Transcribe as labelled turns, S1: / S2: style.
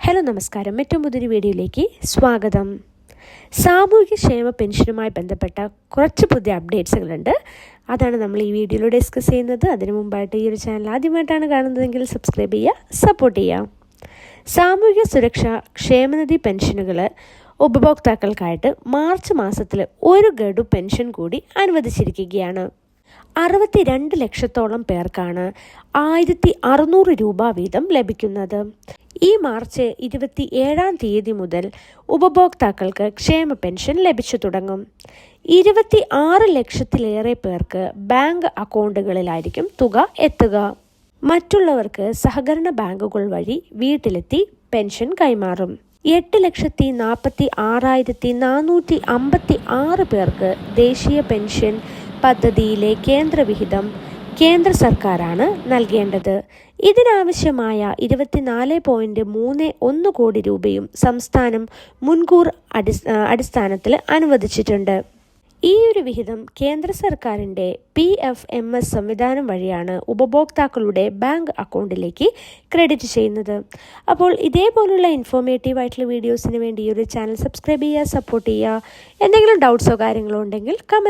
S1: Hello നമസ്കാരം. ഏറ്റവും പുതിയൊരു വീഡിയോയിലേക്ക് സ്വാഗതം. സാമൂഹികക്ഷേമ പെൻഷനുമായി ബന്ധപ്പെട്ട കുറച്ച് പുതിയ അപ്ഡേറ്റ്സുകളുണ്ട്. അതാണ് നമ്മൾ ഈ വീഡിയോയിൽ ഡിസ്കസ് ചെയ്യുന്നത്. അതിനു മുമ്പായിട്ട് ഈ ഒരു ചാനൽ ആദ്യമായിട്ടാണ് കാണുന്നതെങ്കിൽ സബ്സ്ക്രൈബ് ചെയ്യുക, സപ്പോർട്ട് ചെയ്യുക. സാമൂഹിക സുരക്ഷാ ക്ഷേമനിധി പെൻഷനുകൾ ഉപഭോക്താക്കൾക്കായിട്ട് മാർച്ച് മാസത്തിൽ ഒരു ഗഡു പെൻഷൻ കൂടി അനുവദിച്ചിരിക്കുകയാണ്. 62 ലക്ഷത്തോളം പേർക്കാണ് 1600 രൂപ വീതം ലഭിക്കുന്നത്. ഈ മാർച്ച് 27-ാം തീയതി മുതൽ ഉപഭോക്താക്കൾക്ക് ക്ഷേമ പെൻഷൻ ലഭിച്ചു തുടങ്ങും. 26 ലക്ഷത്തിലേറെ പേർക്ക് ബാങ്ക് അക്കൗണ്ടുകളിലായിരിക്കും തുക എത്തുക. മറ്റുള്ളവർക്ക് സഹകരണ ബാങ്കുകൾ വഴി വീട്ടിലെത്തി പെൻഷൻ കൈമാറും. 8,46,456 പേർക്ക് ദേശീയ പെൻഷൻ പദ്ധതിയിലെ കേന്ദ്രവിഹിതം കേന്ദ്ര സർക്കാരാണ് നൽകേണ്ടത്. ഇതിനാവശ്യമായ 24.31 കോടി രൂപയും സംസ്ഥാനം മുൻകൂർ അടിസ്ഥാനത്തിൽ അനുവദിച്ചിട്ടുണ്ട്. ഈ ഒരു വിഹിതം കേന്ദ്ര സർക്കാരിൻ്റെ PFMS സംവിധാനം വഴിയാണ് ഉപഭോക്താക്കളുടെ ബാങ്ക് അക്കൗണ്ടിലേക്ക് ക്രെഡിറ്റ് ചെയ്യുന്നത്. അപ്പോൾ ഇതേപോലുള്ള ഇൻഫോർമേറ്റീവ് ആയിട്ടുള്ള വീഡിയോസിന് വേണ്ടി ഈ ഒരു ചാനൽ സബ്സ്ക്രൈബ് ചെയ്യുക, സപ്പോർട്ട് ചെയ്യുക. എന്തെങ്കിലും ഡൗട്ട്സോ കാര്യങ്ങളോ ഉണ്ടെങ്കിൽ കമൻറ്റ്